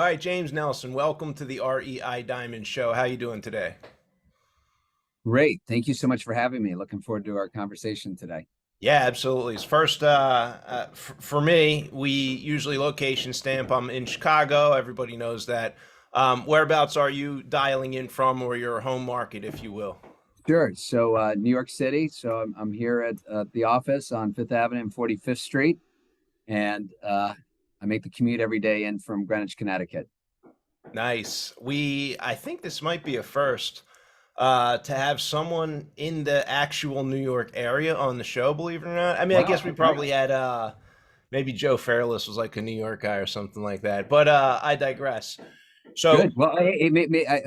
All right, James Nelson, welcome to the REI Diamond Show. How you doing today? Great. Thank you so much for having me. Looking forward to our conversation today. Yeah, absolutely. First, for me, we usually location stamp. I'm in Chicago. Everybody knows that. Whereabouts are you dialing in from, or your home market, if you will? Sure. New York City. I'm here at the office on Fifth Avenue and 45th Street, and I make the commute every day in from Greenwich, Connecticut. Nice. I think this might be a first to have someone in the actual New York area on the show, believe it or not. I mean, I guess Wow. we Okay. probably had maybe Joe Fairless was like a New York guy or something like that. But I digress. So Good. Well,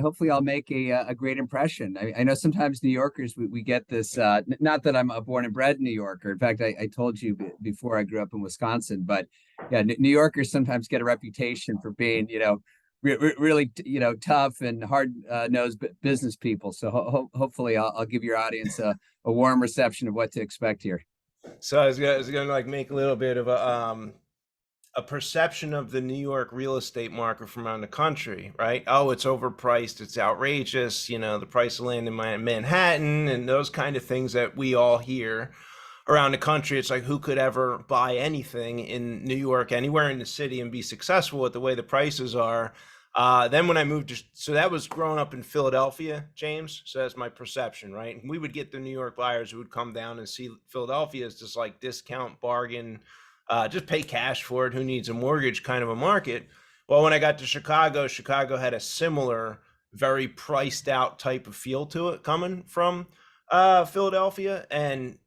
hopefully I'll make a great impression. I know sometimes New Yorkers, we get this, not that I'm a born and bred New Yorker. In fact, I told you before I grew up in Wisconsin, but yeah, New Yorkers sometimes get a reputation for being, really, tough and hard-nosed business people. So hopefully I'll give your audience a warm reception of what to expect here. I was gonna like make a little bit of a perception of the New York real estate market from around the country, right? Oh, it's overpriced, it's outrageous, the price of land in Manhattan and those kind of things that we all hear around the country. It's like who could ever buy anything in New York, anywhere in the city, and be successful with the way the prices are. Then when I moved so that was growing up in Philadelphia, James. So that's my perception, right? And we would get the New York buyers who would come down and see Philadelphia as just like discount bargain, just pay cash for it. Who needs a mortgage kind of a market? Well, when I got to Chicago, Chicago had a similar, very priced out type of feel to it coming from Philadelphia. And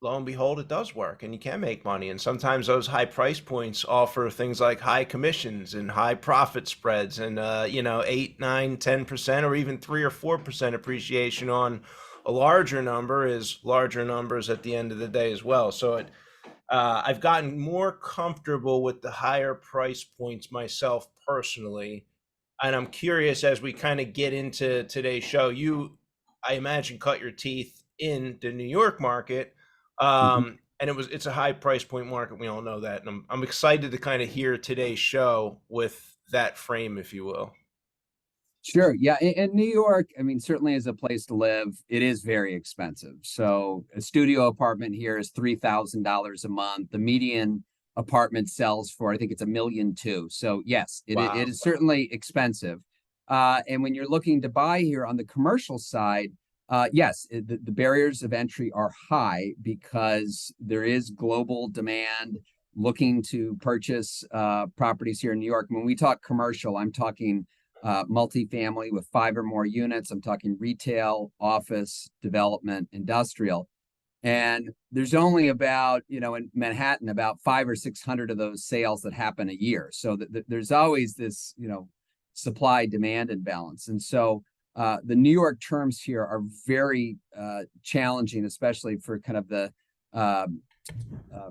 lo and behold, it does work and you can make money. And sometimes those high price points offer things like high commissions and high profit spreads and, 8, 9, 10%, or even 3 or 4% appreciation on a larger number is larger numbers at the end of the day as well. I've gotten more comfortable with the higher price points myself personally. And I'm curious as we kind of get into today's show, I imagine, cut your teeth in the New York market. Mhm. And it's a high price point market. We all know that. And I'm excited to kind of hear today's show with that frame, if you will. Sure. Yeah. In New York, I mean, certainly as a place to live, it is very expensive. So a studio apartment here is $3,000 a month. The median apartment sells for, I think it's 1.2 million. So yes, it Wow. is certainly expensive. And when you're looking to buy here on the commercial side, yes, the barriers of entry are high because there is global demand looking to purchase properties here in New York. When we talk commercial, I'm talking multifamily with 5 or more units. I'm talking retail, office, development, industrial. And there's only about, in Manhattan, about 500 or 600 of those sales that happen a year. So there's always this, supply demand imbalance. And so the New York terms here are very challenging, especially for kind of the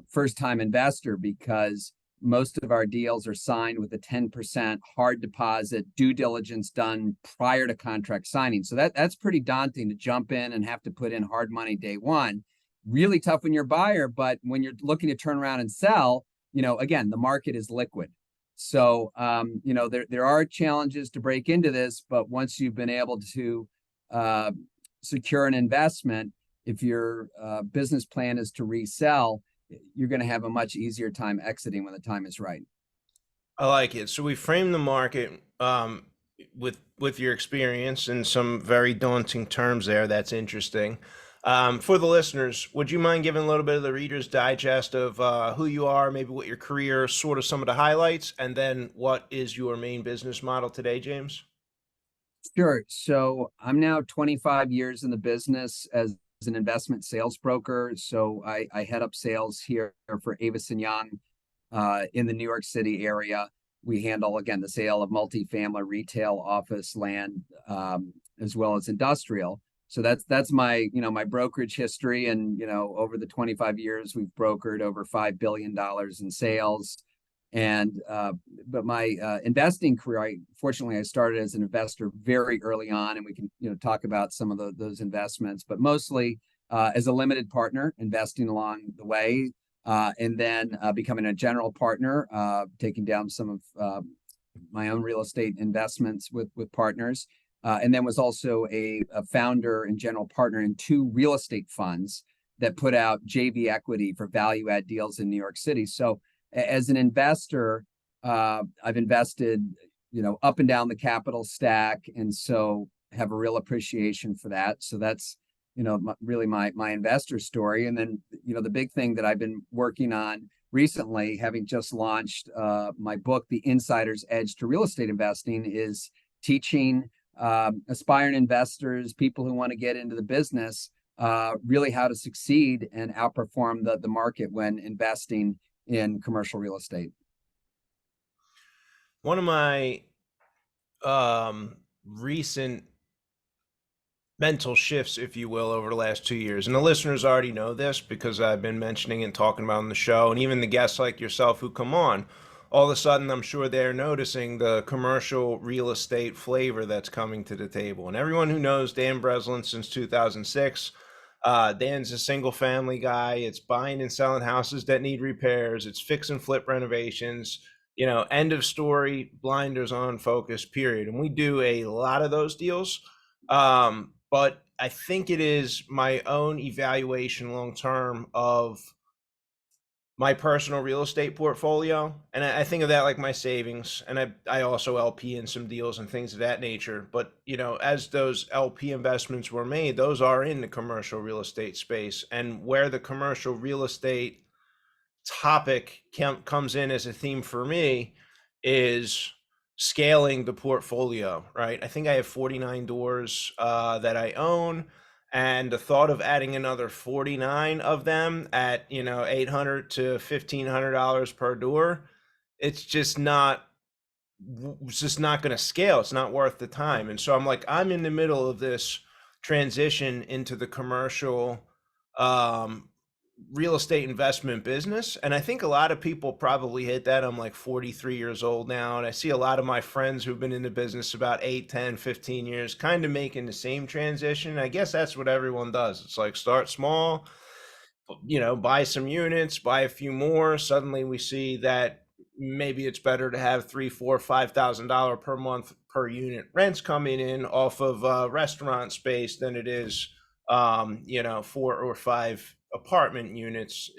first time investor, because most of our deals are signed with a 10% hard deposit, due diligence done prior to contract signing. So that's pretty daunting to jump in and have to put in hard money day one. Really tough when you're a buyer, but when you're looking to turn around and sell, again, the market is liquid. So, there are challenges to break into this, but once you've been able to uh, secure an investment, if your business plan is to resell, you're going to have a much easier time exiting when the time is right. I like it. So we frame the market with your experience and some very daunting terms there. That's interesting. For the listeners, would you mind giving a little bit of the Reader's Digest of who you are, maybe what your career, sort of some of the highlights, and then what is your main business model today, James? Sure. So I'm now 25 years in the business as an investment sales broker. So I head up sales here for Avison Young in the New York City area. We handle, again, the sale of multifamily, retail, office, land, as well as industrial. So that's my brokerage history, and over the 25 years we've brokered over $5 billion in sales. And but my investing career, fortunately I started as an investor very early on, and we can talk about some of those investments, but mostly as a limited partner, investing along the way, and then becoming a general partner, taking down some of my own real estate investments with partners, and then was also a founder and general partner in two real estate funds that put out JV equity for value add deals in New York City. So as an investor, I've invested, up and down the capital stack, and so have a real appreciation for that. So that's, really my investor story. And then, the big thing that I've been working on recently, having just launched my book, The Insider's Edge to Real Estate Investing, is teaching aspiring investors, people who want to get into the business, really how to succeed and outperform the market when investing in commercial real estate. One of my recent mental shifts, if you will, over the last 2 years, and the listeners already know this because I've been mentioning and talking about on the show, and even the guests like yourself who come on, all of a sudden I'm sure they're noticing the commercial real estate flavor that's coming to the table. And everyone who knows Dan Breslin since 2006, Dan's a single family guy. It's buying and selling houses that need repairs. It's fix and flip renovations, end of story, blinders on, focus, period. And we do a lot of those deals. But I think it is my own evaluation long term of my personal real estate portfolio. And I think of that like my savings. And I also LP in some deals and things of that nature. But, as those LP investments were made, those are in the commercial real estate space. And where the commercial real estate topic comes in as a theme for me is scaling the portfolio, right? I think I have 49 doors that I own, and the thought of adding another 49 of them at $800 to $1,500 per door, it's just not going to scale. It's not worth the time. And so I'm in the middle of this transition into the commercial real estate investment business. And I think a lot of people probably hit that. I'm like 43 years old now. And I see a lot of my friends who've been in the business about 8, 10, 15 years, kind of making the same transition. I guess that's what everyone does. It's like start small, buy some units, buy a few more. Suddenly we see that maybe it's better to have $3, $4, $5,000 per month per unit rents coming in off of restaurant space than it is, 4 or 5 apartment units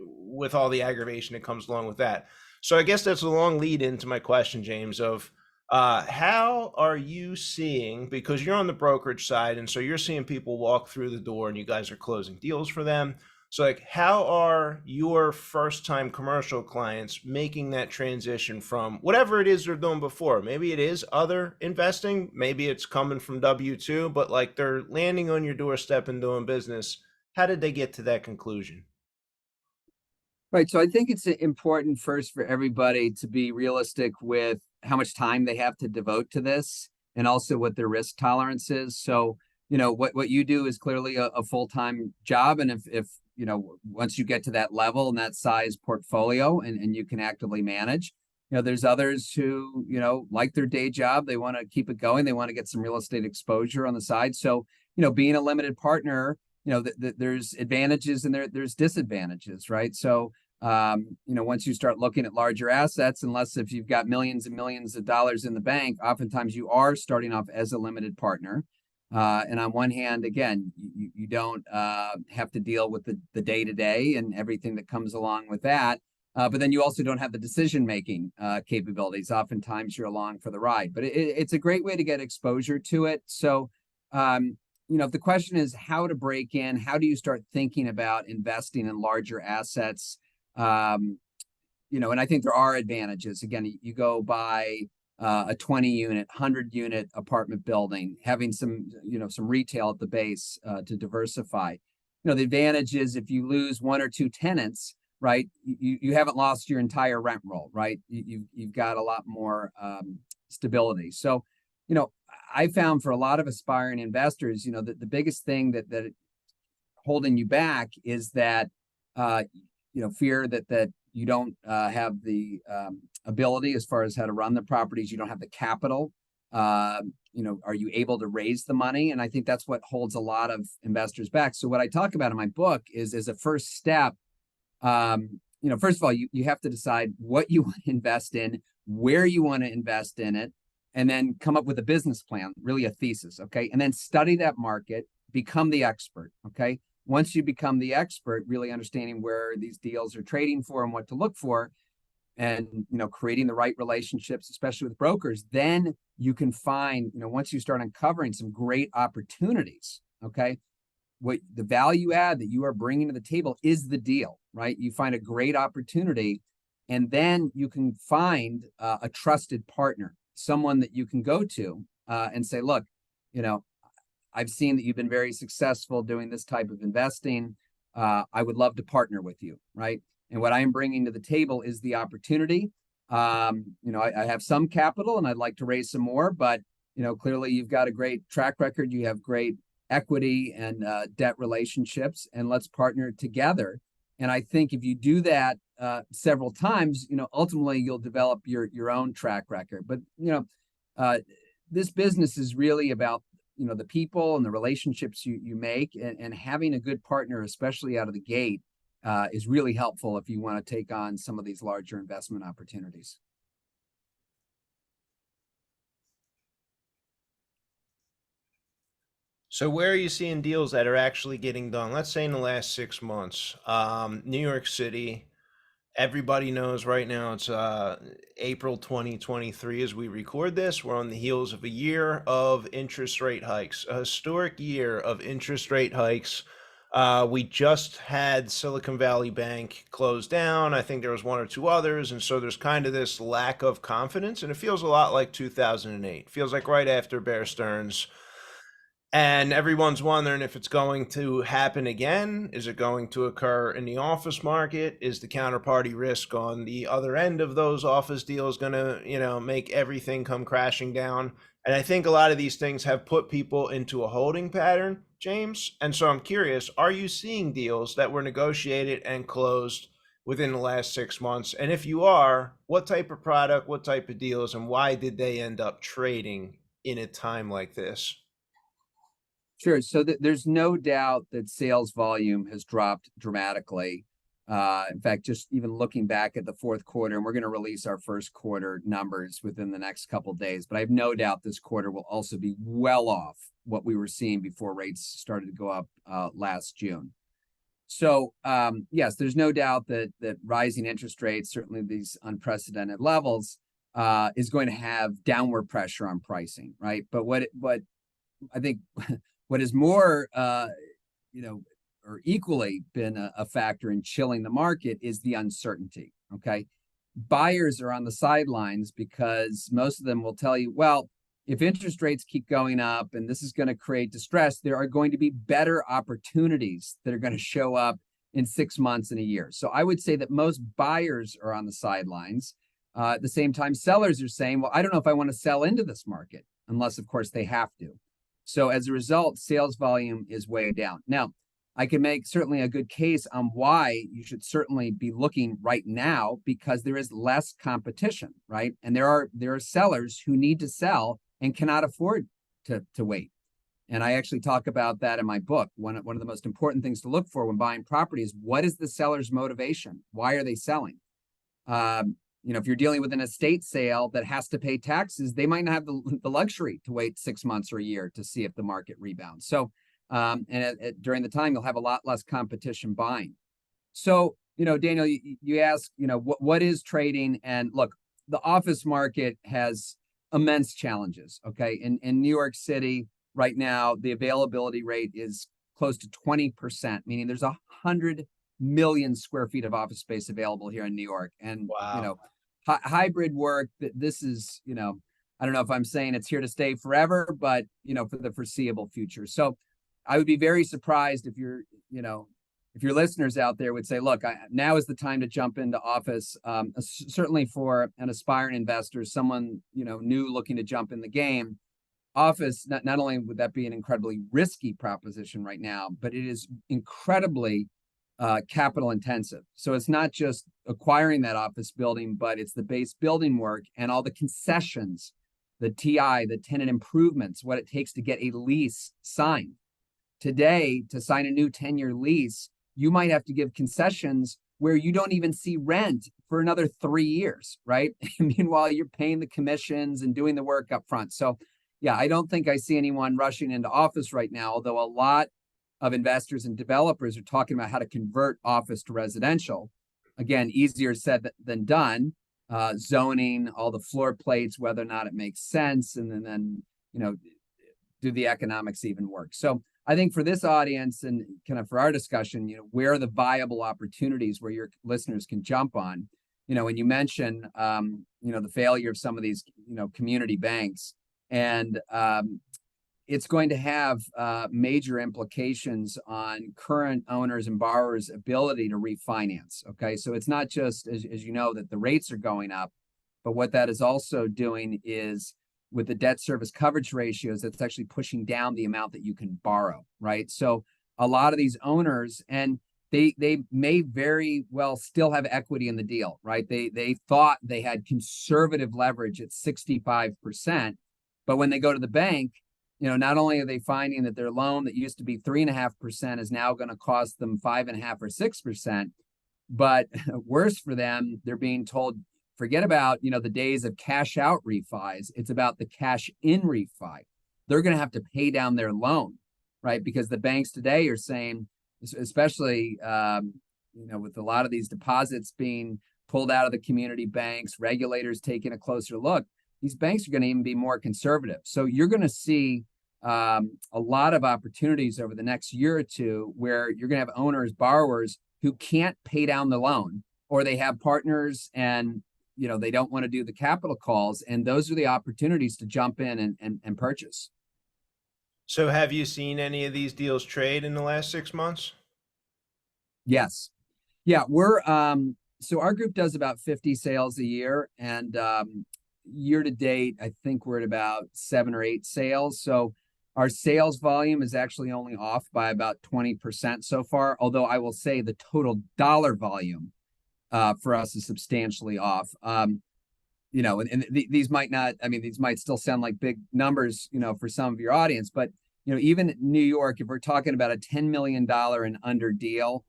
with all the aggravation that comes along with that. So I guess that's a long lead into my question, James, of how are you seeing, because you're on the brokerage side, and so you're seeing people walk through the door and you guys are closing deals for them. So how are your first time commercial clients making that transition from whatever it is they're doing before? Maybe it is other investing, maybe it's coming from W-2, but they're landing on your doorstep and doing business. How did they get to that conclusion? Right. So I think it's important first for everybody to be realistic with how much time they have to devote to this and also what their risk tolerance is. So, what you do is clearly a full-time job. And if once you get to that level and that size portfolio and you can actively manage, there's others who, like their day job, they want to keep it going. They want to get some real estate exposure on the side. So, being a limited partner, there's advantages and there's disadvantages, right? So, once you start looking at larger assets, unless if you've got millions and millions of dollars in the bank, oftentimes you are starting off as a limited partner. And on one hand, again, you don't have to deal with the day-to-day and everything that comes along with that. But then you also don't have the decision-making capabilities. Oftentimes you're along for the ride, but it's a great way to get exposure to it. So, if the question is how to break in, how do you start thinking about investing in larger assets? And I think there are advantages. Again, you go buy a 20-unit, 100-unit apartment building, having some retail at the base to diversify. The advantage is if you lose 1 or 2 tenants, right, you haven't lost your entire rent roll, right? You've got a lot more stability. So, I found for a lot of aspiring investors, the biggest thing that holding you back is that, fear that you don't have the ability as far as how to run the properties. You don't have the capital. Are you able to raise the money? And I think that's what holds a lot of investors back. So what I talk about in my book is as a first step, first of all, you have to decide what you want to invest in, where you want to invest in it, and then come up with a business plan, really a thesis. Okay. And then study that market, become the expert. Okay. Once you become the expert, really understanding where these deals are trading for and what to look for, and creating the right relationships, especially with brokers, then you can find, once you start uncovering some great opportunities. Okay. What the value add that you are bringing to the table is the deal, right? You find a great opportunity, and then you can find a trusted partner, someone that you can go to and say, look, you know, I've seen that you've been very successful doing this type of investing. I would love to partner with you, right? And what I'm bringing to the table is the opportunity. I have some capital and I'd like to raise some more, but clearly you've got a great track record. You have great equity and debt relationships, and let's partner together. And I think if you do that several times, ultimately you'll develop your own track record. But this business is really about the people and the relationships you make, and having a good partner, especially out of the gate, is really helpful if you want to take on some of these larger investment opportunities. So where are you seeing deals that are actually getting done? Let's say in the last 6 months. New York City, everybody knows right now it's April 2023 as we record this. We're on the heels of a year of interest rate hikes, a historic year of interest rate hikes. We just had Silicon Valley Bank close down. I think there was one or two others. And so there's kind of this lack of confidence. And it feels a lot like 2008. It feels like right after Bear Stearns. And everyone's wondering if it's going to happen again. Is it going to occur in the office market? Is the counterparty risk on the other end of those office deals going to, make everything come crashing down? And I think a lot of these things have put people into a holding pattern, James. And so I'm curious, are you seeing deals that were negotiated and closed within the last 6 months? And if you are, what type of product, what type of deals, and why did they end up trading in a time like this? Sure. So there's no doubt that sales volume has dropped dramatically. In fact, just even looking back at the fourth quarter, and we're going to release our first quarter numbers within the next couple of days, but I have no doubt this quarter will also be well off what we were seeing before rates started to go up last June. So yes, there's no doubt that rising interest rates, certainly these unprecedented levels, is going to have downward pressure on pricing, right? But what I think what is more, or equally been a factor in chilling the market is the uncertainty. Okay. Buyers are on the sidelines because most of them will tell you, well, if interest rates keep going up and this is going to create distress, there are going to be better opportunities that are going to show up in 6 months and a year. So I would say that most buyers are on the sidelines. At the same time, sellers are saying, well, I don't know if I want to sell into this market, unless, of course, they have to. So as a result, sales volume is way down. Now, I can make certainly a good case on why you should certainly be looking right now, because there is less competition, right? And there are sellers who need to sell and cannot afford to wait. And I actually talk about that in my book. One of the most important things to look for when buying property is, what is the seller's motivation? Why are they selling? If you're dealing with an estate sale that has to pay taxes, they might not have the luxury to wait 6 months or a year to see if the market rebounds. So, during the time, you'll have a lot less competition buying. So, Daniel, you ask, what is trading? And look, the office market has immense challenges. Okay. In New York City right now, the availability rate is close to 20%, meaning there's 100 million square feet of office space available here in New York. And, Wow. hybrid work, this is, I don't know if I'm saying it's here to stay forever, but, for the foreseeable future. So I would be very surprised if if your listeners out there would say, look, now is the time to jump into office. Certainly for an aspiring investor, someone, new looking to jump in the game. Office, not only would that be an incredibly risky proposition right now, but it is incredibly capital intensive. So it's not just acquiring that office building, but it's the base building work and all the concessions, the TI, the tenant improvements, what it takes to get a lease signed. Today, to sign a new 10-year lease, you might have to give concessions where you don't even see rent for another 3 years, right? Meanwhile, you're paying the commissions and doing the work up front. So, yeah, I don't think I see anyone rushing into office right now, although a lot of investors and developers are talking about how to convert office to residential. Again, easier said than done. Zoning, all the floor plates, whether or not it makes sense, and then you know, do the economics even work? So I think for this audience and kind of for our discussion, where are the viable opportunities where your listeners can jump on? When you mention, the failure of some of these, community banks, and it's going to have major implications on current owners and borrowers' ability to refinance. Okay, so it's not just, as you know, that the rates are going up, but what that is also doing is with the debt service coverage ratios, it's actually pushing down the amount that you can borrow, right? So a lot of these owners, and they may very well still have equity in the deal, right? They thought they had conservative leverage at 65%, but when they go to the bank, not only are they finding that their loan that used to be 3.5% is now going to cost them 5.5 or 6%, but worse for them, they're being told, forget about, the days of cash out refis. It's about the cash in refi. They're going to have to pay down their loan, right? Because the banks today are saying, especially, with a lot of these deposits being pulled out of the community banks, regulators taking a closer look, these banks are going to even be more conservative. So you're going to see a lot of opportunities over the next year or two where you're going to have owners, borrowers who can't pay down the loan, or they have partners and they don't want to do the capital calls, and those are the opportunities to jump in and purchase. So have you seen any of these deals trade in the last 6 months? Yes. Yeah, we're so our group does about 50 sales a year, and year to date, I think we're at about 7 or 8 sales. So our sales volume is actually only off by about 20% so far, although I will say the total dollar volume for us is substantially off. These might not, these might still sound like big numbers, for some of your audience, but, even in New York, if we're talking about a $10 million and under deal,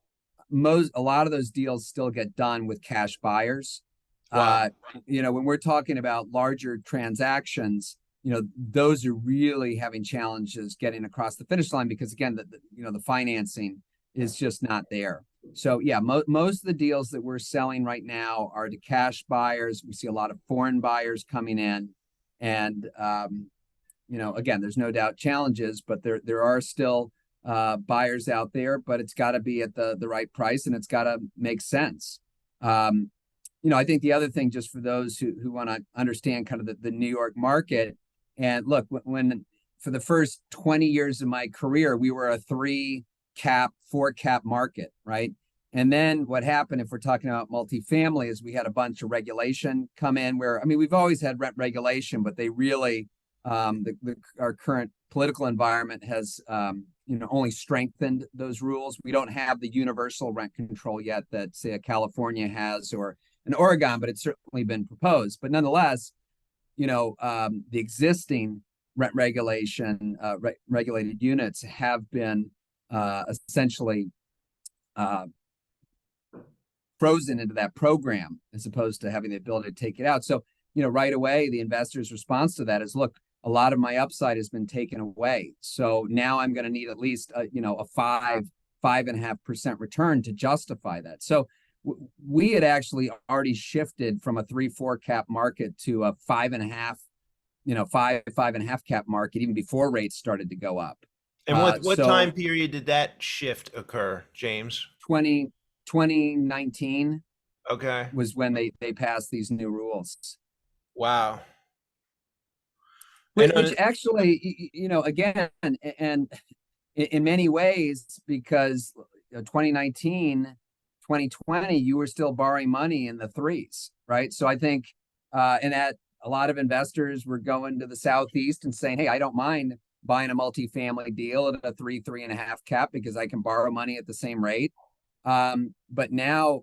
a lot of those deals still get done with cash buyers. Wow. When we're talking about larger transactions, those are really having challenges getting across the finish line because, again, the financing is just not there. So yeah, most of the deals that we're selling right now are to cash buyers. We see a lot of foreign buyers coming in, and again, there's no doubt challenges, but there are still buyers out there. But it's got to be at the right price, and it's got to make sense. I think the other thing, just for those who want to understand kind of the New York market, and look, when for the first 20 years of my career, we were a 3-cap, 4-cap market, right? And then what happened, if we're talking about multifamily, is we had a bunch of regulation come in where, we've always had rent regulation, but they really, our current political environment has, only strengthened those rules. We don't have the universal rent control yet that, say, a California has or an Oregon, but it's certainly been proposed. But nonetheless, the existing rent regulation, regulated units have been essentially frozen into that program as opposed to having the ability to take it out. So, right away, the investor's response to that is, look, a lot of my upside has been taken away. So now I'm going to need at least, a 5.5% return to justify that. So we had actually already shifted from a 3-4 cap market to a 5.5, 5.5 cap market even before rates started to go up. And what So time period did that shift occur, James? 2019 Okay. was when they passed these new rules. Wow. Which actually, again, and in many ways, because 2019, 2020, you were still borrowing money in the threes, right? So I think, and that a lot of investors were going to the Southeast and saying, hey, I don't mind buying a multifamily deal at a 3.5 cap because I can borrow money at the same rate. But now,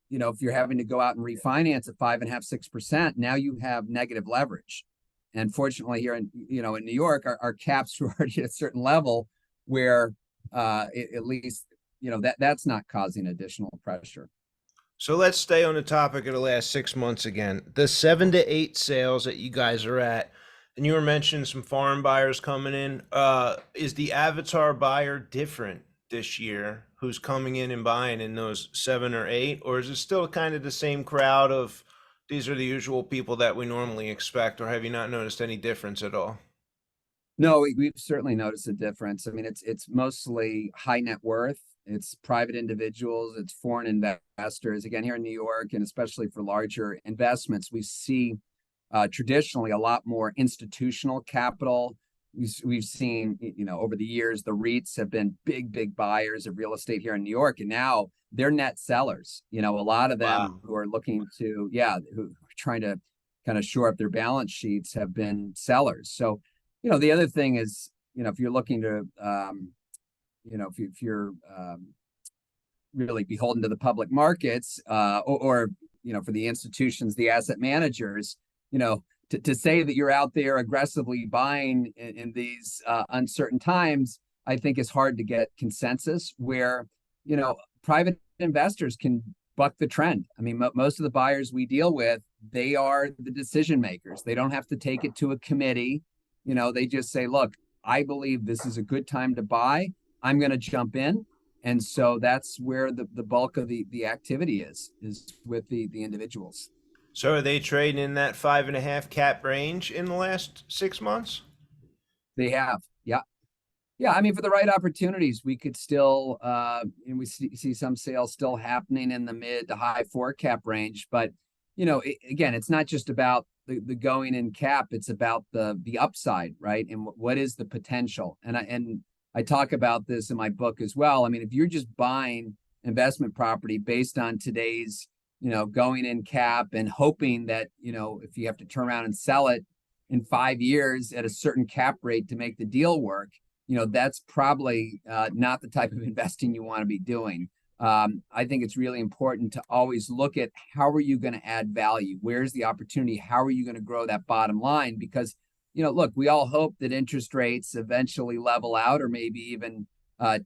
if you're having to go out and refinance at 5.5, 6%, now you have negative leverage. And fortunately, here in New York, our caps are already at a certain level where at least that's not causing additional pressure. So let's stay on the topic of the last 6 months again. The 7 to 8 sales that you guys are at, and you were mentioning some foreign buyers coming in. Is the avatar buyer different this year? Who's coming in and buying in those 7 or 8, or is it still kind of the same crowd of these are the usual people that we normally expect, or have you not noticed any difference at all? No, we've certainly noticed a difference. I mean, it's mostly high net worth, it's private individuals, it's foreign investors. Again, here in New York, and especially for larger investments, we see traditionally a lot more institutional capital. We've seen, over the years, the REITs have been big buyers of real estate here in New York, and now they're net sellers. A lot of Wow. them who are looking to, yeah, who are trying to kind of shore up their balance sheets have been sellers. So, the other thing is, if you're looking to, if you're really beholden to the public markets, or for the institutions, the asset managers, to say that you're out there aggressively buying in these uncertain times, I think is hard to get consensus where, private investors can buck the trend. I mean, most of the buyers we deal with, they are the decision makers. They don't have to take it to a committee. They just say, look, I believe this is a good time to buy. I'm going to jump in. And so that's where the bulk of the activity is with the individuals. So are they trading in that 5.5 cap range in the last 6 months? They have, yeah. Yeah, I mean, for the right opportunities, we could still, and we see some sales still happening in the mid to high four cap range. But, again, it's not just about the going in cap; it's about the upside, right? And what is the potential? And I talk about this in my book as well. I mean, if you're just buying investment property based on today's, going in cap and hoping that, if you have to turn around and sell it in 5 years at a certain cap rate to make the deal work, that's probably not the type of investing you want to be doing. I think it's really important to always look at how are you going to add value? Where's the opportunity? How are you going to grow that bottom line? Because, look, we all hope that interest rates eventually level out or maybe even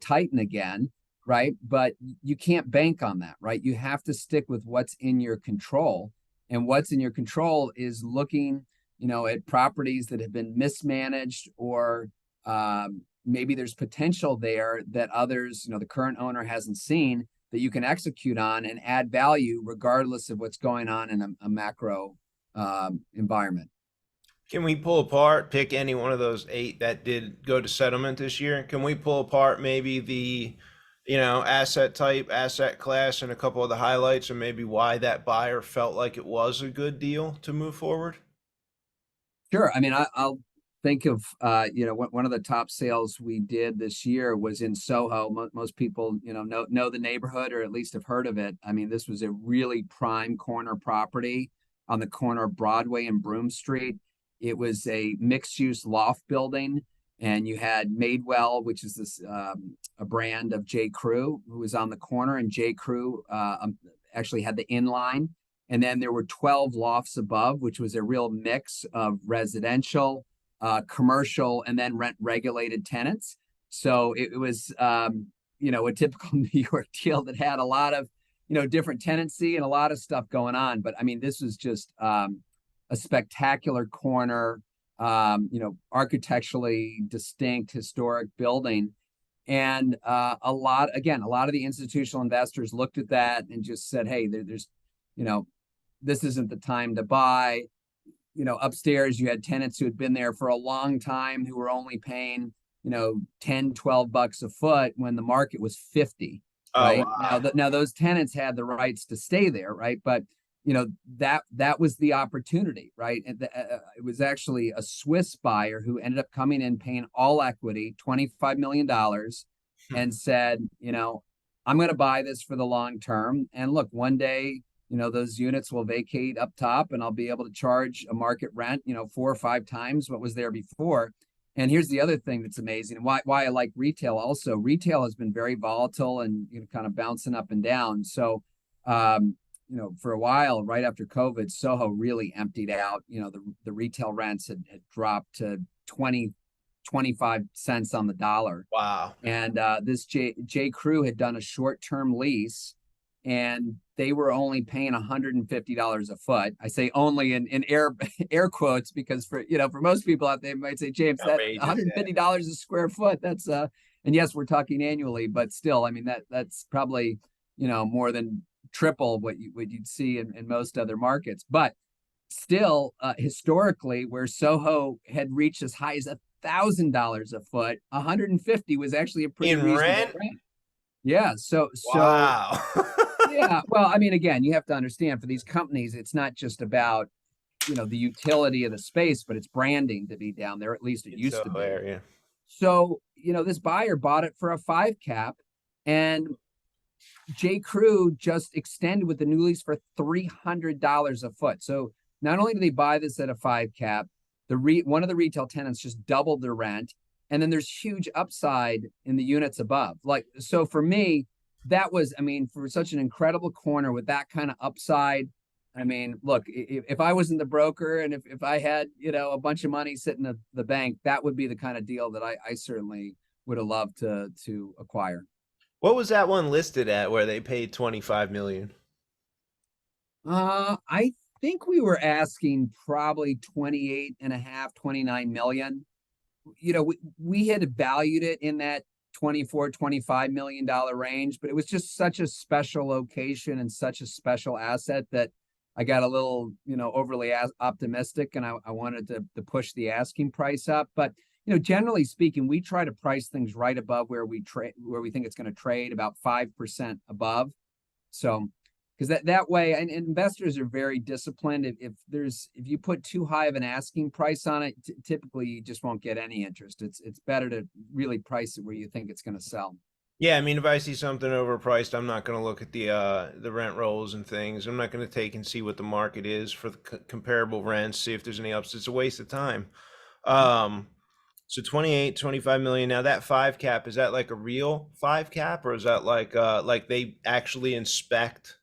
tighten again, right? But you can't bank on that, right? You have to stick with what's in your control. And what's in your control is looking, at properties that have been mismanaged or maybe there's potential there that others, the current owner hasn't seen that you can execute on and add value regardless of what's going on in a macro environment. Can we pull apart, pick any one of those 8 that did go to settlement this year? Can we pull apart maybe the, asset type, asset class, and a couple of the highlights, and maybe why that buyer felt like it was a good deal to move forward? Sure. I mean, I'll think of, one of the top sales we did this year was in Soho. Most people, know the neighborhood or at least have heard of it. I mean, this was a really prime corner property on the corner of Broadway and Broome Street. It was a mixed use loft building, and you had Madewell, which is this a brand of J. Crew, who was on the corner, and J. Crew actually had the inline. And then there were 12 lofts above, which was a real mix of residential, commercial, and then rent regulated tenants. So it was, a typical New York deal that had a lot of, different tenancy and a lot of stuff going on. But I mean, this was just a spectacular corner, architecturally distinct historic building. And a lot of the institutional investors looked at that and just said, hey, there's, you know, this isn't the time to buy. Upstairs you had tenants who had been there for a long time who were only paying, 10-12 bucks a foot when the market was 50. Oh, Right now, wow. now those tenants had the rights to stay there, right? But that was the opportunity, right? And it was actually a Swiss buyer who ended up coming in paying all equity, $25 million, and said, I'm going to buy this for the long term. And look, one day, those units will vacate up top and I'll be able to charge a market rent, 4 or 5 times what was there before. And here's the other thing that's amazing, and why I like retail also. Retail has been very volatile and kind of bouncing up and down. So, for a while, right after COVID, Soho really emptied out. The retail rents had dropped to 20-25 cents on the dollar. Wow. And this J. Crew had done a short-term lease, and they were only paying $150 a foot. I say only in air air quotes, because for most people out there might say, James, that Outrageous. Yeah. $150 a square foot, that's and yes, we're talking annually, but still, I mean, that's probably, more than triple what you'd see in most other markets. But still, historically, where Soho had reached as high as $1,000 a foot, 150 was actually a pretty In reasonable rent? rent. Yeah. So Wow. yeah. Well, I mean, again, you have to understand, for these companies, it's not just about, the utility of the space, but it's branding to be down there. At least it It's used so to be. area. So, this buyer bought it for a 5 cap, and J. Crew just extended with the new lease for $300 a foot. So not only do they buy this at a 5 cap, one of the retail tenants just doubled their rent, and then there's huge upside in the units above. Like, so for me, that was, I mean, for such an incredible corner with that kind of upside. I mean, look, if I wasn't the broker, and if I had, a bunch of money sitting at the bank, that would be the kind of deal that I certainly would have loved to acquire. What was that one listed at where they paid 25 million? I think we were asking probably 28 and a half, 29 million. We had valued it in that 24, $25 million range, but it was just such a special location and such a special asset that I got a little, overly optimistic, and I wanted to push the asking price up. But, generally speaking, we try to price things right above where we think it's going to trade, about 5% above. So, because that way, and investors are very disciplined. If you put too high of an asking price on it, typically you just won't get any interest. It's better to really price it where you think it's going to sell. Yeah, I mean, if I see something overpriced, I'm not going to look at the rent rolls and things. I'm not going to take and see what the market is for the comparable rents, see if there's any ups. It's a waste of time. Um, so 28, 25 million. Now that 5 cap, is that like a real 5 cap, or is that like they actually inspect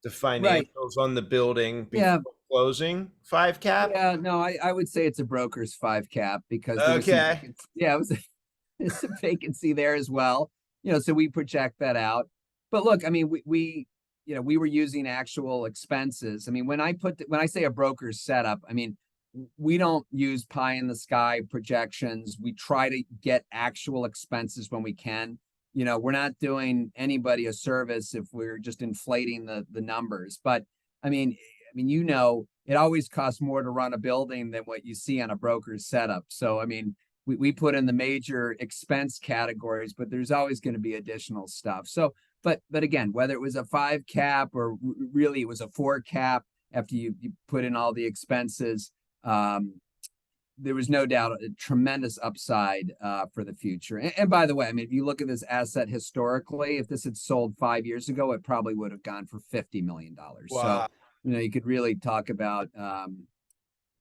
the Right. financials on the building Yeah. before closing 5 cap? Yeah. No, I would say it's a broker's 5 cap, because there was some Okay. vacancy. Yeah, it was some vacancy there as well. So we project that out. But look, I mean, we were using actual expenses. I mean, when I say a broker's setup, I mean, we don't use pie in the sky projections. We try to get actual expenses when we can. We're not doing anybody a service if we're just inflating the numbers. But I mean, it always costs more to run a building than what you see on a broker's setup. So, I mean, we put in the major expense categories, but there's always going to be additional stuff. So, but again, whether it was a 5 cap or really it was a 4 cap, after you put in all the expenses, there was no doubt a tremendous upside for the future. And by the way, I mean, if you look at this asset historically, if this had sold 5 years ago, it probably would have gone for $50 million. So, Wow. you could really talk about, an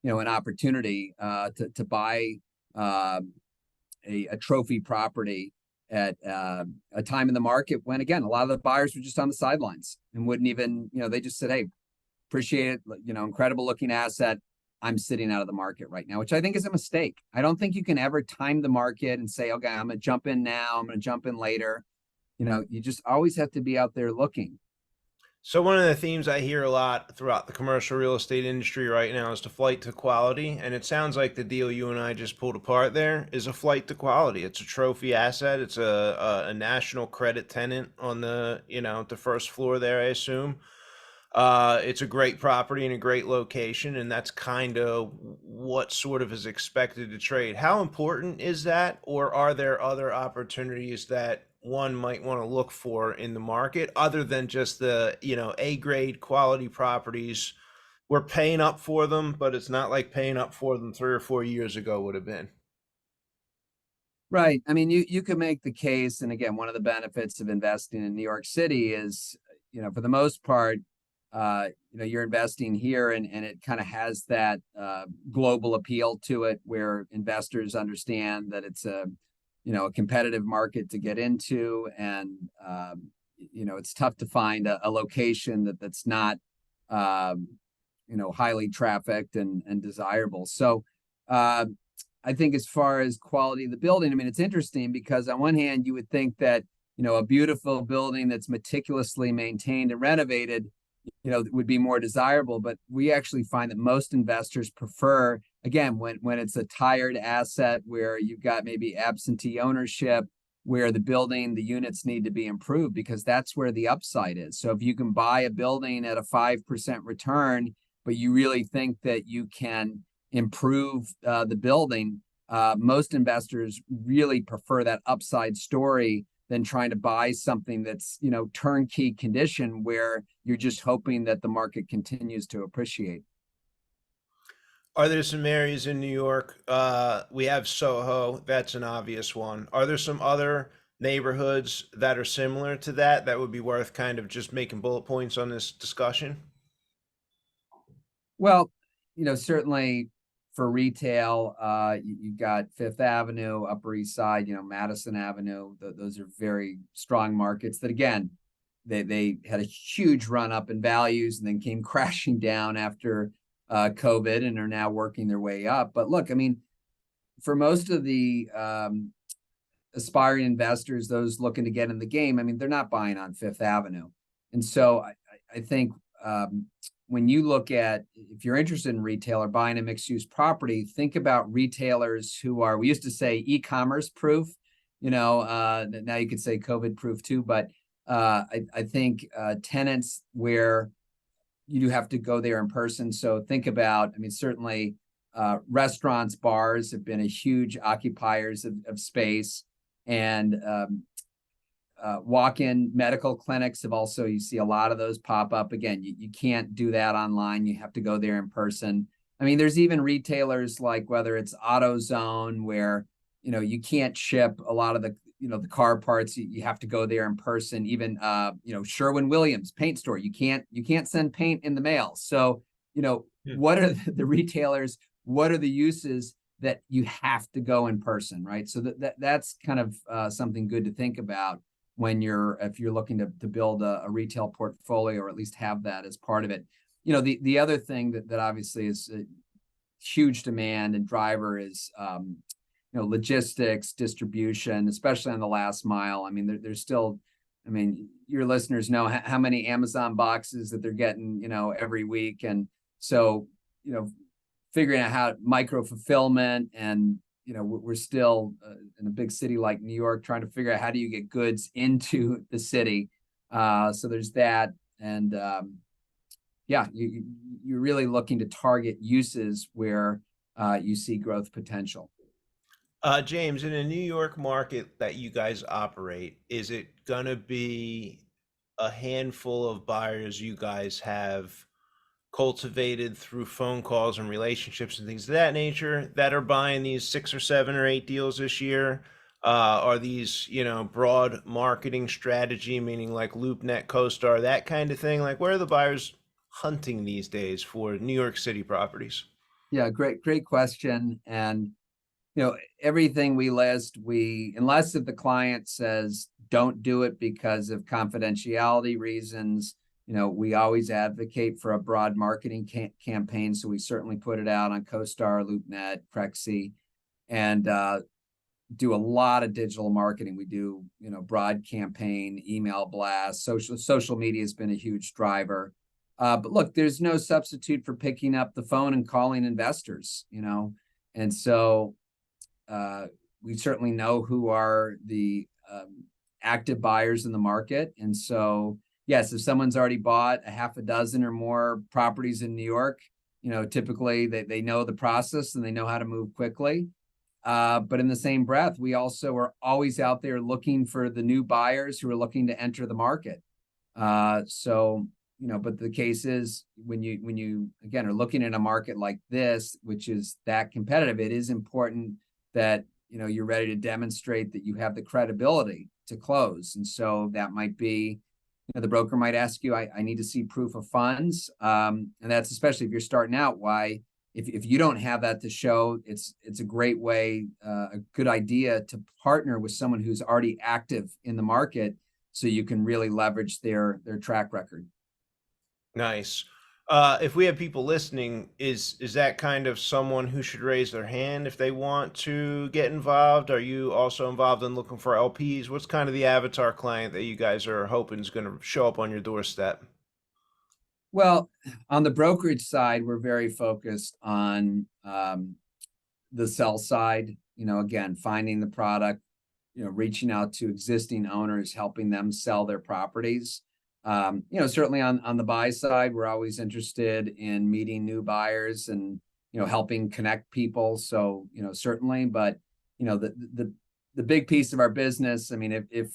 opportunity to buy a trophy property at a time in the market when, again, a lot of the buyers were just on the sidelines and wouldn't even, they just said, hey, appreciate it, incredible looking asset. I'm sitting out of the market right now, which I think is a mistake. I don't think you can ever time the market and say, okay, I'm going to jump in now, I'm going to jump in later. You just always have to be out there looking. So one of the themes I hear a lot throughout the commercial real estate industry right now is the flight to quality, and it sounds like the deal you and I just pulled apart there is a flight to quality. It's a trophy asset. It's a national credit tenant on the first floor there, I assume. It's a great property and a great location, and that's kind of what sort of is expected to trade. How important is that, or are there other opportunities that one might want to look for in the market other than just the, A grade quality properties? We're paying up for them, but it's not like paying up for them 3 or 4 years ago would have been. Right. I mean, you could make the case, and again, one of the benefits of investing in New York City is, for the most part, you're investing here, and it kind of has that global appeal to it, where investors understand that it's a competitive market to get into, and it's tough to find a location that's not highly trafficked and desirable. So I think as far as quality of the building, I mean, it's interesting because on one hand, you would think that, a beautiful building that's meticulously maintained and renovated, would be more desirable. But we actually find that most investors prefer, again, when it's a tired asset where you've got maybe absentee ownership, where the units need to be improved, because that's where the upside is. So if you can buy a building at a 5% return, but you really think that you can improve the building, most investors really prefer that upside story than trying to buy something that's, turnkey condition where you're just hoping that the market continues to appreciate. Are there some areas in New York? We have Soho. That's an obvious one. Are there some other neighborhoods that are similar to that that would be worth kind of just making bullet points on this discussion? Well, certainly for retail, you've got Fifth Avenue, Upper East Side, Madison Avenue. Those are very strong markets that, again, they had a huge run up in values and then came crashing down after COVID and are now working their way up. But look, I mean, for most of the aspiring investors, those looking to get in the game, I mean, they're not buying on Fifth Avenue. And so I think when you look at, if you're interested in retail or buying a mixed use property, think about retailers who are, we used to say e-commerce proof, now you could say COVID proof too, but I think tenants where you do have to go there in person. So think about, I mean, certainly restaurants, bars have been a huge occupiers of space, and walk-in medical clinics have also, you see a lot of those pop up. Again, you can't do that online. You have to go there in person. I mean, there's even retailers like, whether it's AutoZone, where, you can't ship a lot of the, the car parts. You have to go there in person. Even, Sherwin-Williams paint store, you can't send paint in the mail. So, what are the retailers? What are the uses that you have to go in person, right? So that's kind of something good to think about if you're looking to build a retail portfolio, or at least have that as part of it. The other thing that obviously is a huge demand and driver is logistics, distribution, especially on the last mile. I mean, there's still, I mean, your listeners know how many Amazon boxes that they're getting, every week. And so, figuring out how micro fulfillment, and, we're still in a big city like New York, trying to figure out how do you get goods into the city. So there's that. And you're really looking to target uses where you see growth potential. James, in a New York market that you guys operate, is it gonna be a handful of buyers you guys have cultivated through phone calls and relationships and things of that nature that are buying these 6 or 7 or 8 deals this year? Are these, broad marketing strategy, meaning like LoopNet, CoStar, that kind of thing? Like, where are the buyers hunting these days for New York City properties? Yeah, great question. And everything we list, unless if the client says don't do it because of confidentiality reasons, we always advocate for a broad marketing campaign. So we certainly put it out on CoStar, LoopNet, Crexi, and do a lot of digital marketing. We do, broad campaign, email blast, social media has been a huge driver. But look, there's no substitute for picking up the phone and calling investors, and so we certainly know who are the active buyers in the market. And so, yes, if someone's already bought a half a dozen or more properties in New York, typically they know the process and they know how to move quickly. But in the same breath, we also are always out there looking for the new buyers who are looking to enter the market. But the case is, when you again are looking at a market like this, which is that competitive, it is important that you're ready to demonstrate that you have the credibility to close. And so that might be, the broker might ask you, I need to see proof of funds, and that's especially if you're starting out. Why, if you don't have that to show, it's a great way, a good idea to partner with someone who's already active in the market, so you can really leverage their track record. Nice. If we have people listening, is that kind of someone who should raise their hand if they want to get involved? Are you also involved in looking for LPs? What's kind of the avatar client that you guys are hoping is going to show up on your doorstep? Well, on the brokerage side, we're very focused on the sell side. Again, finding the product, reaching out to existing owners, helping them sell their properties. Certainly on the buy side, we're always interested in meeting new buyers and helping connect people. So certainly, but the big piece of our business. I mean, if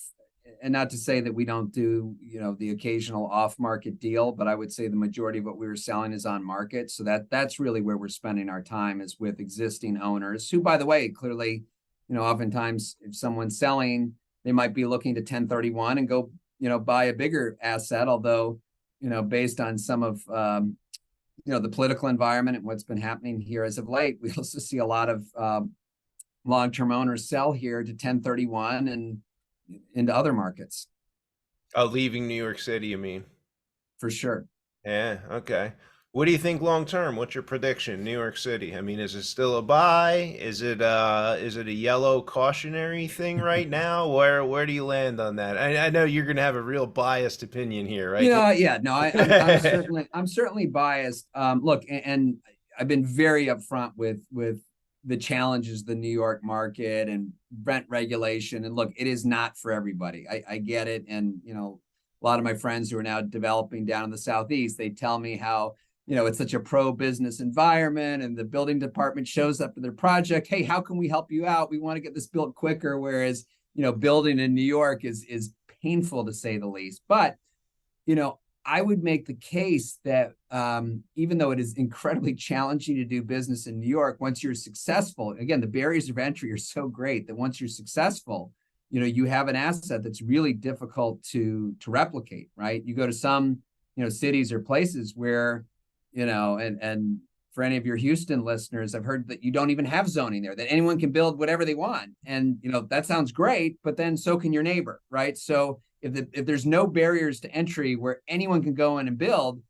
and not to say that we don't do the occasional off market deal, but I would say the majority of what we were selling is on market. So that's really where we're spending our time, is with existing owners who, by the way, clearly, oftentimes if someone's selling, they might be looking to 1031 and go buy a bigger asset. Although based on some of the political environment and what's been happening here as of late, we also see a lot of long-term owners sell here to 1031 and into other markets. Oh, leaving New York City, you mean? For sure. Yeah, okay. What do you think long term? What's your prediction? New York City. I mean, is it still a buy? Is it a yellow cautionary thing right now? Where do you land on that? I know you're gonna have a real biased opinion here, right? Yeah, no, I'm certainly biased. Look, and I've been very upfront with the challenges of the New York market and rent regulation. And look, it is not for everybody. I get it. And a lot of my friends who are now developing down in the Southeast, they tell me how it's such a pro-business environment, and the building department shows up in their project. Hey, how can we help you out? We want to get this built quicker. Whereas, building in New York is painful, to say the least. But, I would make the case that even though it is incredibly challenging to do business in New York, once you're successful, again, the barriers of entry are so great that once you're successful, you have an asset that's really difficult to replicate, right? You go to some, cities or places where, and for any of your Houston listeners, I've heard that you don't even have zoning there, that anyone can build whatever they want. And, that sounds great, but then so can your neighbor, right? So if there's no barriers to entry where anyone can go in and build,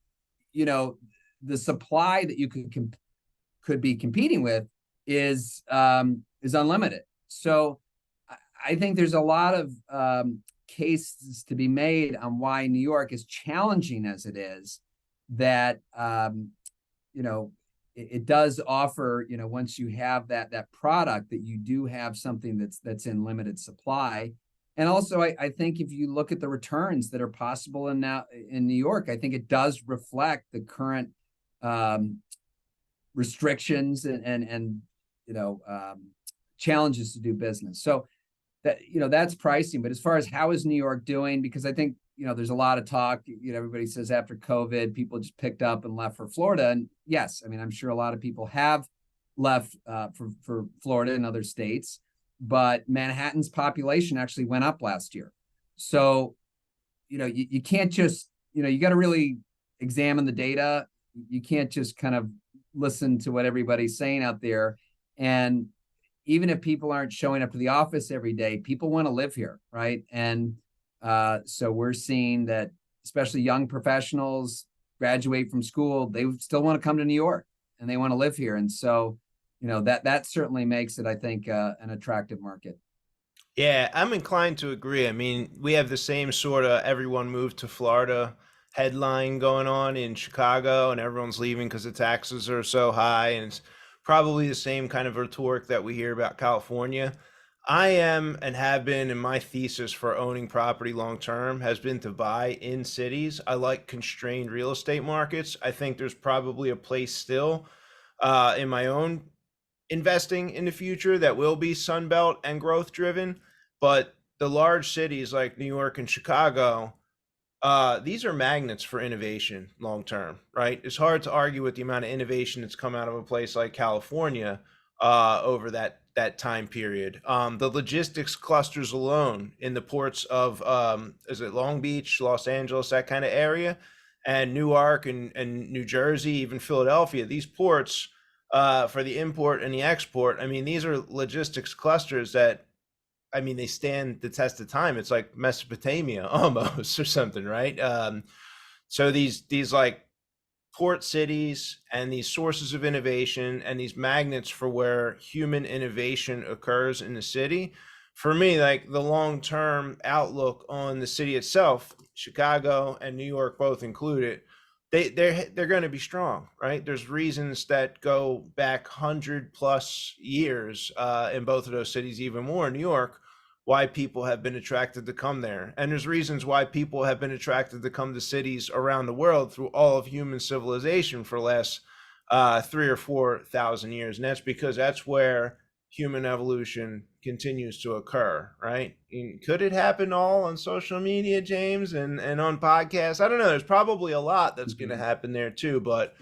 the supply that you could be competing with is unlimited. So I think there's a lot of cases to be made on why New York, is challenging as it is, that it does offer, once you have that product, that you do have something that's in limited supply. And also, I think if you look at the returns that are possible in New York, I think it does reflect the current restrictions and challenges to do business. So that's pricing. But as far as how is New York doing, because I think there's a lot of talk. Everybody says after COVID, people just picked up and left for Florida. And yes, I mean, I'm sure a lot of people have left for Florida and other states. But Manhattan's population actually went up last year. So, you can't just, you got to really examine the data. You can't just kind of listen to what everybody's saying out there. And even if people aren't showing up to the office every day, people want to live here, right? And so we're seeing that, especially young professionals graduate from school, they still want to come to New York and they want to live here. And so, that certainly makes it, I think, an attractive market. Yeah, I'm inclined to agree. I mean, we have the same sort of everyone moved to Florida headline going on in Chicago, and everyone's leaving because the taxes are so high. And it's probably the same kind of rhetoric that we hear about California. I am and have been, and my thesis for owning property long term has been to buy in cities. I like constrained real estate markets. I think there's probably a place still in my own investing in the future that will be Sunbelt and growth driven. But the large cities like New York and Chicago, these are magnets for innovation long term, right? It's hard to argue with the amount of innovation that's come out of a place like California over that time period. The logistics clusters alone in the ports of is it Long Beach, Los Angeles, that kind of area, and Newark and New Jersey, even Philadelphia, these ports for the import and the export. I mean, these are logistics clusters that, I mean, they stand the test of time. It's like Mesopotamia almost or something, right? So these like port cities and these sources of innovation and these magnets for where human innovation occurs in the city, for me, like the long-term outlook on the city itself, Chicago and New York both included, they're going to be strong, right? There's reasons that go back 100+ years in both of those cities, even more in New York, why people have been attracted to come there. And there's reasons why people have been attracted to come to cities around the world through all of human civilization for the last 3 or 4 thousand years. And that's because that's where human evolution continues to occur, right? And could it happen all on social media, James, and on podcasts? I don't know. There's probably a lot that's going to happen there too, but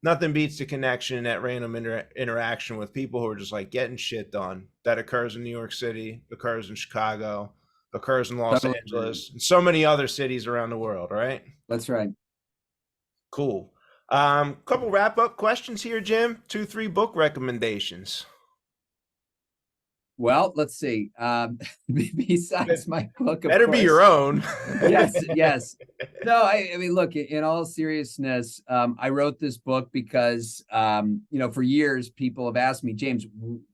nothing beats the connection, that random interaction with people who are just like getting shit done. That occurs in New York City, occurs in Chicago, occurs in Los Totally agree. Angeles, and so many other cities around the world, right? That's right. Cool. Couple wrap up questions here, Jim. 2, 3 book recommendations. Well, let's see. Besides my book, of Better be your course. own. Yes, yes. No, I mean, look, in all seriousness, I wrote this book because, for years, people have asked me, James,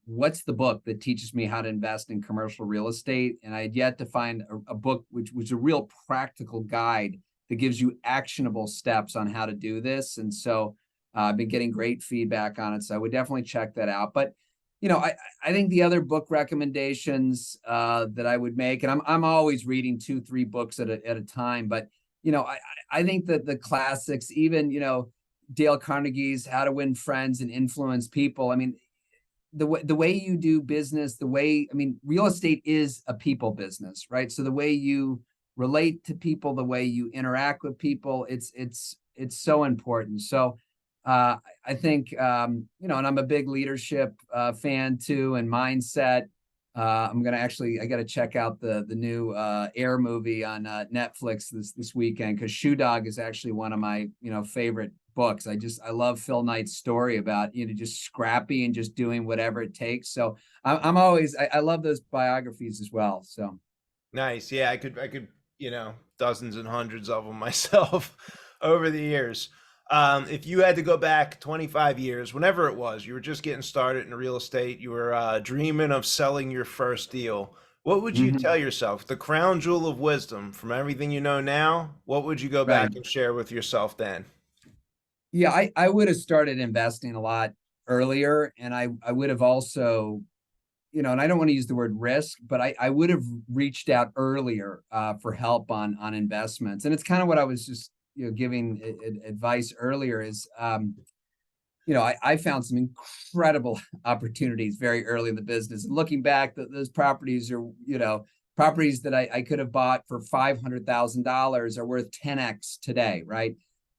what's the book that teaches me how to invest in commercial real estate? And I had yet to find a book which was a real practical guide that gives you actionable steps on how to do this. And so I've been getting great feedback on it. So I would definitely check that out. But I think the other book recommendations that I would make, and I'm always reading 2, 3 books at a time, but I think that the classics, even Dale Carnegie's How to Win Friends and Influence People. I mean, the way you do business, real estate is a people business, right? So the way you relate to people, the way you interact with people, it's so important. So I think, and I'm a big leadership fan too, and mindset. I got to check out the new Air movie on Netflix this weekend, because Shoe Dog is actually one of my favorite books. I love Phil Knight's story about just scrappy and just doing whatever it takes. So I'm always I love those biographies as well. So Nice. Yeah, I could, dozens and hundreds of them myself over the years. If you had to go back 25 years, whenever it was, you were just getting started in real estate, you were dreaming of selling your first deal. What would you tell yourself, the crown jewel of wisdom from everything you know now? What would you go right. back and share with yourself then? Yeah, I would have started investing a lot earlier, and I would have also, and I don't want to use the word risk, but I would have reached out earlier for help on investments. And it's kind of what I was just giving advice earlier is, I found some incredible opportunities very early in the business. And looking back, those properties are properties that I could have bought for $500,000 are worth 10x today, right?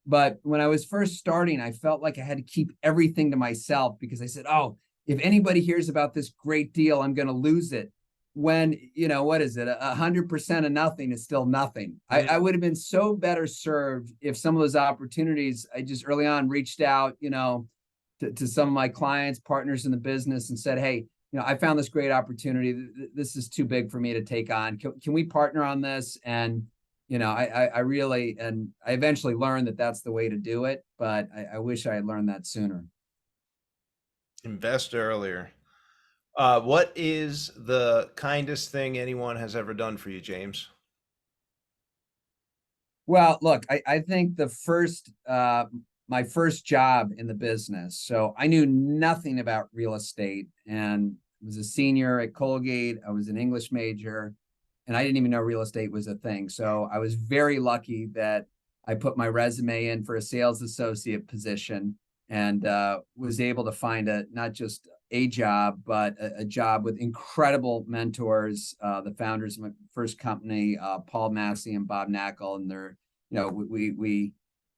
But when I was first starting, I felt like I had to keep everything to myself, because I said, oh, if anybody hears about this great deal, I'm going to lose it. When, what is it? 100% of nothing is still nothing. I would have been so better served if some of those opportunities, I just early on reached out, to some of my clients, partners in the business, and said, hey, I found this great opportunity. This is too big for me to take on. Can we partner on this? And I really, and I eventually learned that that's the way to do it, but I wish I had learned that sooner. Invest earlier. What is the kindest thing anyone has ever done for you, James? Well, look, I think my first job in the business. So I knew nothing about real estate, and was a senior at Colgate. I was an English major, and I didn't even know real estate was a thing. So I was very lucky that I put my resume in for a sales associate position, and was able to find not just a job, but a job with incredible mentors, the founders of my first company, Paul Massey and Bob Knackel. And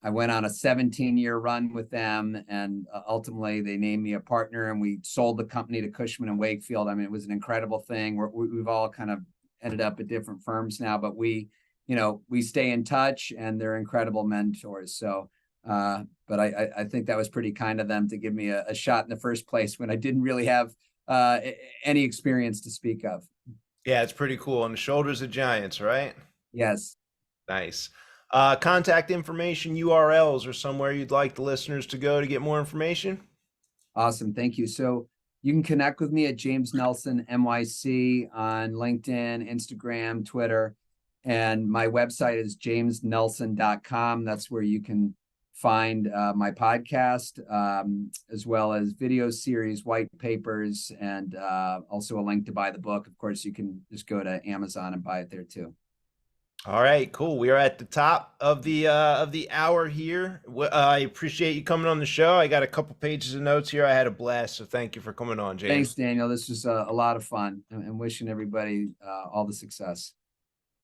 I went on a 17-year run with them, and ultimately they named me a partner, and we sold the company to Cushman and Wakefield. I mean, it was an incredible thing. We've all kind of ended up at different firms now, but we stay in touch, and they're incredible mentors. So, but I think that was pretty kind of them to give me a shot in the first place when I didn't really have any experience to speak of. Yeah, it's pretty cool. On the shoulders of giants, right? Yes. Nice. Contact information, URLs, or somewhere you'd like the listeners to go to get more information? Awesome. Thank you. So you can connect with me at James Nelson NYC on LinkedIn, Instagram, Twitter. And my website is jamesnelson.com. That's where you can find my podcast, as well as video series, white papers, and also a link to buy the book. Of course, you can just go to Amazon and buy it there too. All right, cool. We are at the top of the hour here. I appreciate you coming on the show. I got a couple pages of notes here. I had a blast, so thank you for coming on, James. Thanks, Daniel. This was a lot of fun, and wishing everybody all the success.